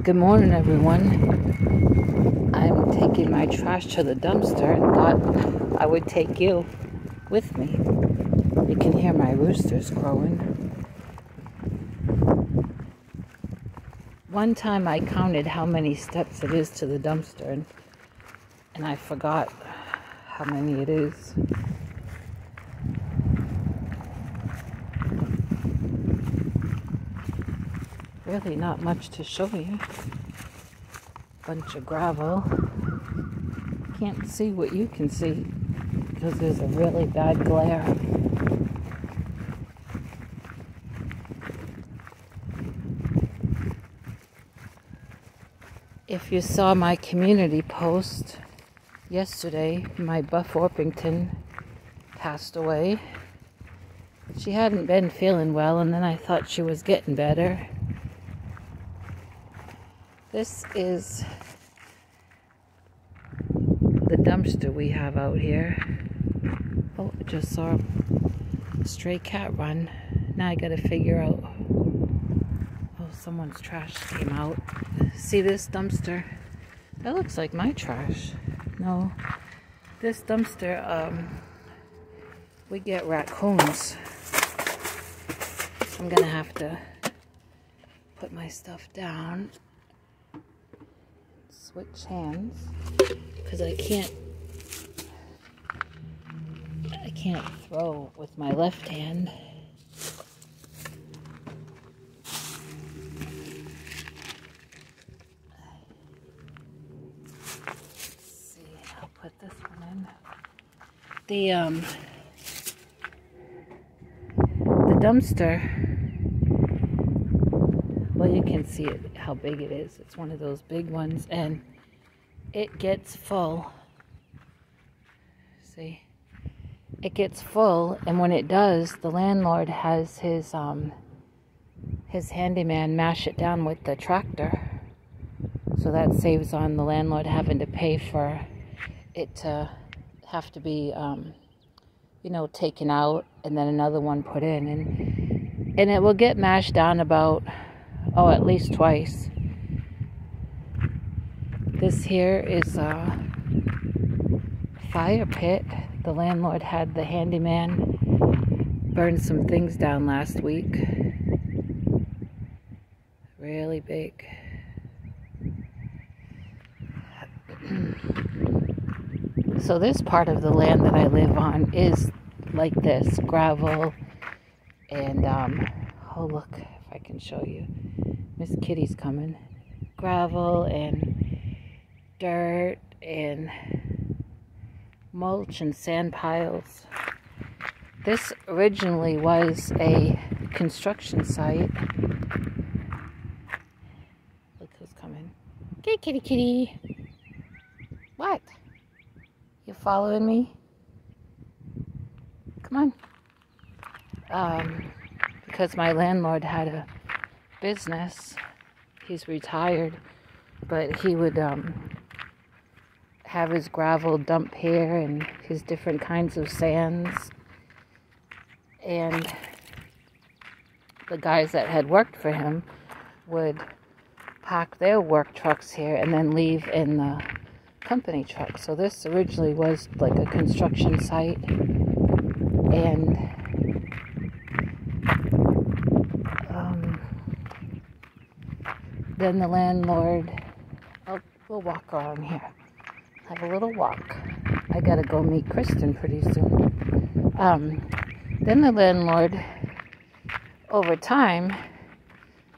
Good morning, everyone. I'm taking my trash to the dumpster and thought I would take you with me. You can hear my roosters crowing. One time I counted how many steps it is to the dumpster, and I forgot how many it is. Really not much to show you. Bunch of gravel. Can't see what you can see because there's a really bad glare. If you saw my community post yesterday, my Buff Orpington passed away. She hadn't been feeling well, and then I thought she was getting better. This is the dumpster we have out here. Oh, I just saw a stray cat run. Now I gotta figure out. Oh, someone's trash came out. See this dumpster? That looks like my trash. No, this dumpster, we get raccoons. I'm gonna have to put my stuff down. Switch hands because I can't throw with my left hand. Let's see, I'll put this one in. The dumpster, well, you can see it, how big it is. It's one of those big ones, and it gets full. See? It gets full, and when it does, the landlord has his handyman mash it down with the tractor. So that saves on the landlord having to pay for it to have to be, taken out and then another one put in. And it will get mashed down about, at least twice. This here is a fire pit. The landlord had the handyman burn some things down last week. Really big. So this part of the land that I live on is like this, gravel and, oh look, if I can show you. Ms Kitty's coming. Gravel and dirt and mulch and sand piles. This originally was a construction site. Look who's coming. Okay, kitty kitty. What? You following me? Come on. Because my landlord had a business. He's retired, but he would have his gravel dump here and his different kinds of sands. And the guys that had worked for him would park their work trucks here and then leave in the company truck. So this originally was like a construction site, and then the landlord, we'll walk around here, have a little walk. I gotta go meet Kristen pretty soon. Then the landlord, over time,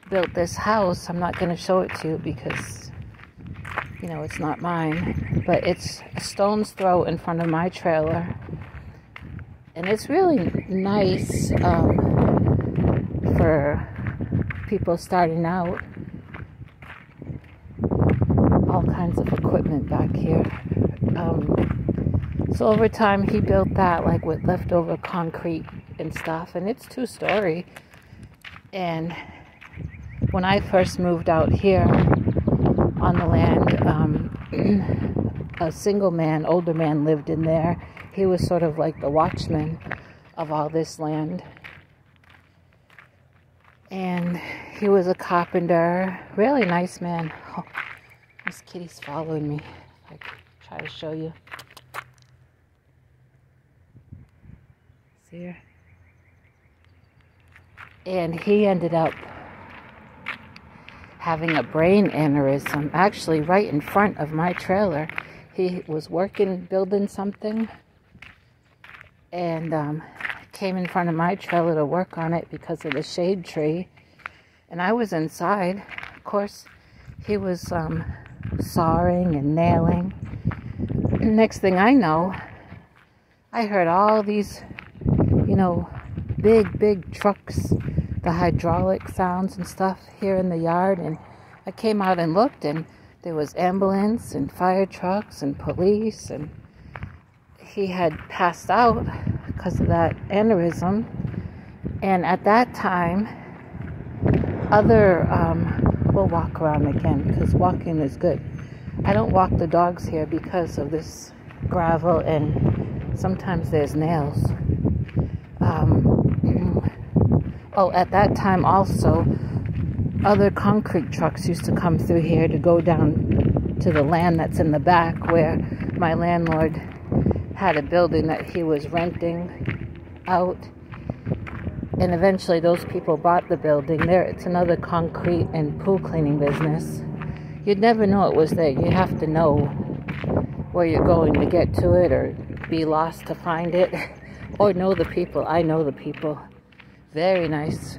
built this house. I'm not gonna show it to you because, it's not mine, but it's a stone's throw in front of my trailer. And it's really nice for people starting out. All kinds of equipment back here. So over time he built that like with leftover concrete and stuff, and it's 2-story. And when I first moved out here on the land, a single man, older man lived in there. He was sort of like the watchman of all this land. And he was a carpenter. Really nice man. Oh, Ms Kitty's following me. I try to show you. See her? And he ended up having a brain aneurysm, actually right in front of my trailer. He was working, building something, and came in front of my trailer to work on it because of the shade tree. And I was inside. Of course, he was sawing and nailing. Next thing I know, I heard all these, you know, big trucks, the hydraulic sounds and stuff here in the yard. And I came out and looked, and there was ambulance and fire trucks and police, and he had passed out because of that aneurysm. And at that time, we'll walk around again because walking is good. I don't walk the dogs here because of this gravel, and sometimes there's nails. Oh, at that time also, other concrete trucks used to come through here to go down to the land that's in the back, where my landlord had a building that he was renting out. And eventually those people bought the building. It's another concrete and pool cleaning business. You'd never know it was there. You have to know where you're going to get to it, or be lost to find it, or know the people. I know the people. Very nice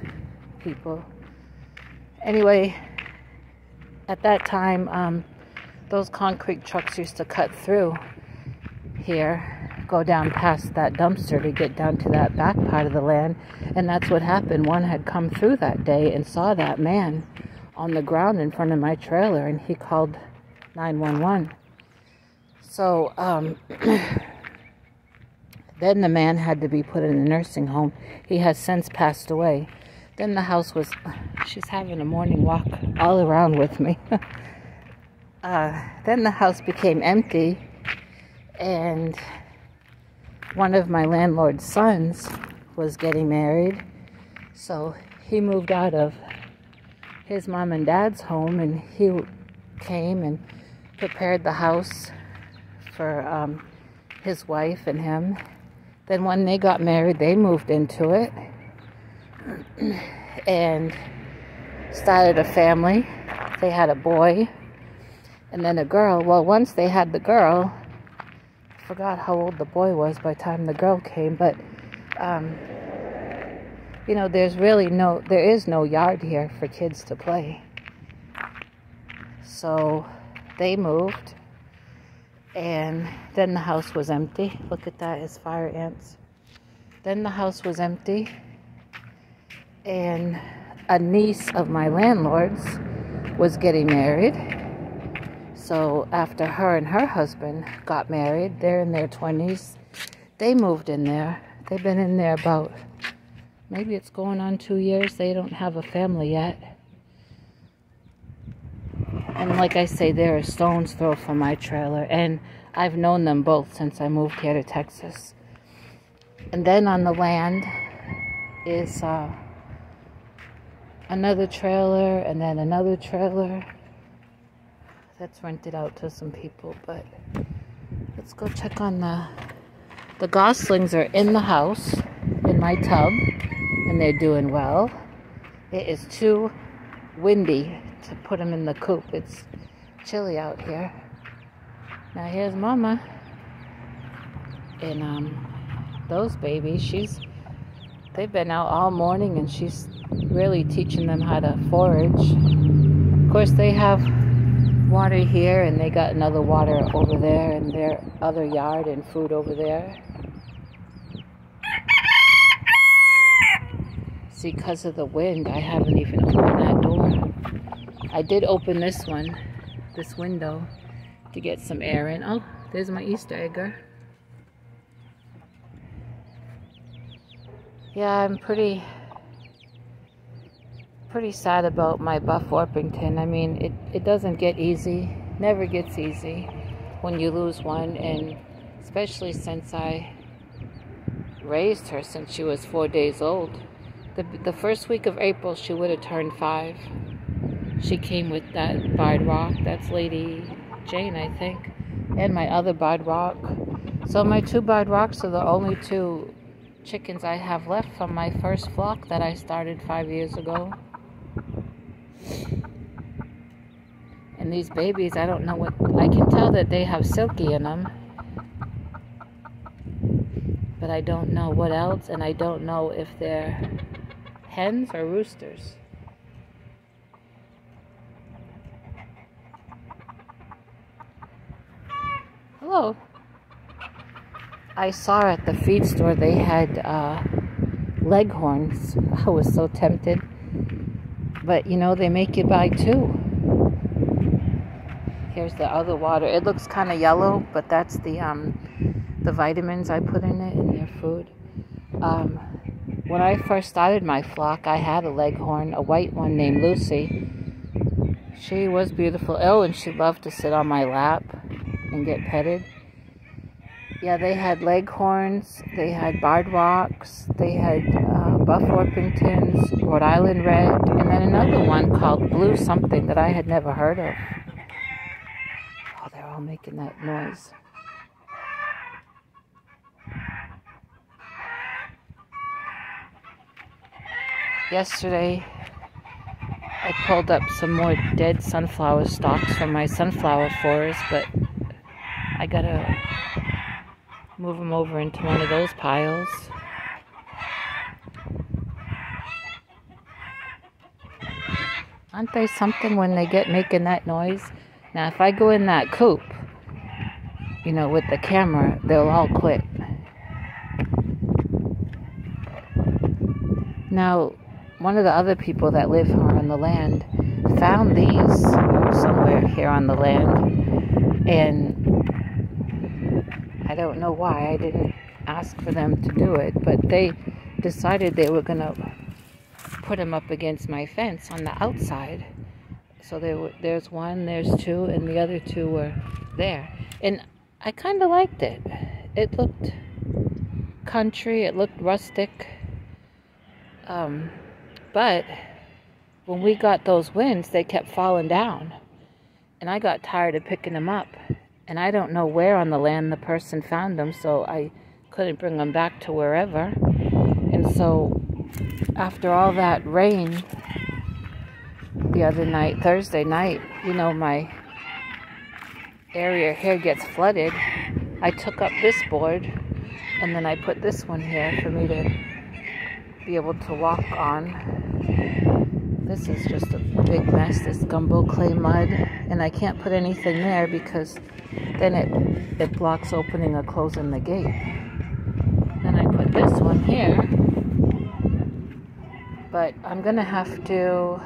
people. Anyway, at that time, those concrete trucks used to cut through here, go down past that dumpster to get down to that back part of the land. And that's what happened. One had come through that day and saw that man on the ground in front of my trailer, and he called 911. So, then the man had to be put in a nursing home. He has since passed away. Then the house was, she's having a morning walk all around with me. Then the house became empty, and one of my landlord's sons was getting married. So he moved out of his mom and dad's home, and he came and prepared the house for his wife and him. Then when they got married, they moved into it and started a family. They had a boy and then a girl. Well, once they had the girl, I forgot how old the boy was by the time the girl came, but you know, there is no yard here for kids to play. So they moved. And then the house was empty. Look at that, it's fire ants. Then the house was empty. And a niece of my landlord's was getting married. So after her and her husband got married, they're in their 20s, they moved in there. They've been in there about, maybe it's going on 2 years. They don't have a family yet. And like I say, they're a stone's throw from my trailer. And I've known them both since I moved here to Texas. And then on the land is another trailer, and then another trailer. That's rented out to some people. But let's go check on the goslings are in the house, in my tub. And they're doing well. It is too windy to put them in the coop. It's chilly out here. Now here's Mama. And those babies, they've been out all morning, and she's really teaching them how to forage. Of course, they have water here, and they got another water over there in their other yard, and food over there. See, because of the wind, I haven't even opened that door. I did open this window, to get some air in. Oh, there's my Easter egger. Yeah, I'm pretty sad about my Buff Orpington. I mean, it doesn't get easy, never gets easy when you lose one, and especially since I raised her since she was 4 days old. The first week of April, she would have turned 5. She came with that barred rock. That's Lady Jane, I think. And my other barred rock. So my 2 barred rocks are the only 2 chickens I have left from my first flock that I started 5 years ago. And these babies, I don't know what... I can tell that they have silky in them. But I don't know what else, and I don't know if they're hens or roosters. Hello. I saw at the feed store they had leghorns. I was so tempted. But you know, they make you buy 2. Here's the other water. It looks kind of yellow, but that's the vitamins I put in it in their food. When I first started my flock, I had a leghorn, a white one named Lucy. She was beautiful. Oh, and she loved to sit on my lap and get petted. Yeah, they had leghorns, they had barred rocks, they had buff Orpingtons, Rhode Island red, and then another one called blue something that I had never heard of. Oh, they're all making that noise. Yesterday, I pulled up some more dead sunflower stalks from my sunflower forest, but I gotta move them over into one of those piles. Aren't they something when they get making that noise? Now, if I go in that coop, you know, with the camera, they'll all quit. Now, one of the other people that live here on the land found these somewhere here on the land, and I don't know why. I didn't ask for them to do it, but they decided they were going to put them up against my fence on the outside. So there's 1, there's 2, and the other 2 were there. And I kind of liked it. It looked country, it looked rustic. But when we got those winds, they kept falling down. And I got tired of picking them up. And I don't know where on the land the person found them, so I couldn't bring them back to wherever. And so after all that rain the other night, Thursday night, you know, my area here gets flooded. I took up this board, and then I put this one here for me to be able to walk on. This is just a big mess, this gumbo clay mud, and I can't put anything there because then it blocks opening or closing the gate. Then I put this one here, but I'm gonna have to,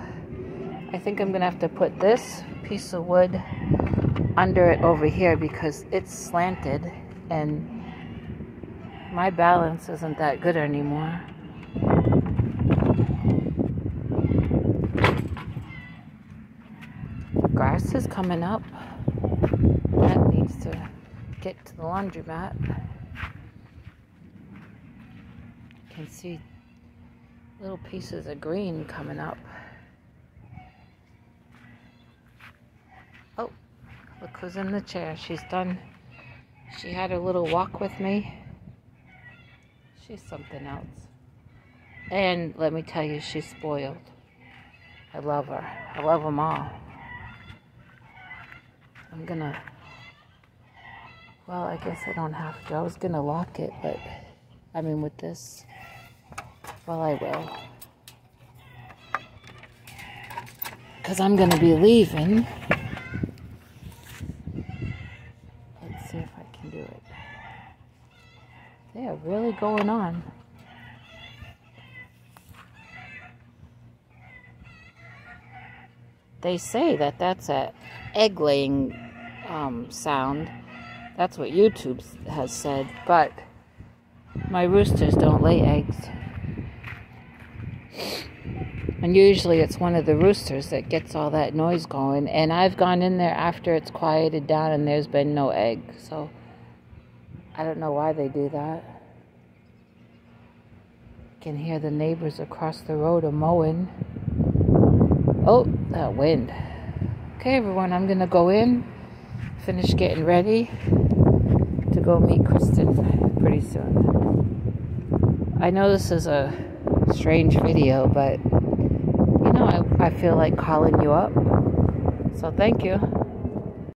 I think I'm gonna have to put this piece of wood under it over here because it's slanted and my balance isn't that good anymore. Grass is coming up. That needs to get to the laundromat. You can see little pieces of green coming up. Oh, look who's in the chair. She's done. She had her little walk with me. She's something else. And let me tell you, she's spoiled. I love her. I love them all. I'm gonna, well, I guess I don't have to. I was gonna lock it, but, I mean with this, well, I will. Because I'm gonna be leaving. Let's see if I can do it. They are really going on. They say that that's a egg-laying sound. That's what YouTube has said. But my roosters don't lay eggs. And usually it's one of the roosters that gets all that noise going. And I've gone in there after it's quieted down and there's been no egg. So I don't know why they do that. can hear the neighbors across the road are mowing. Oh, that wind. Okay, everyone, I'm gonna go in, finish getting ready to go meet Kristen pretty soon. I know this is a strange video, but you know, I feel like calling you up. So thank you.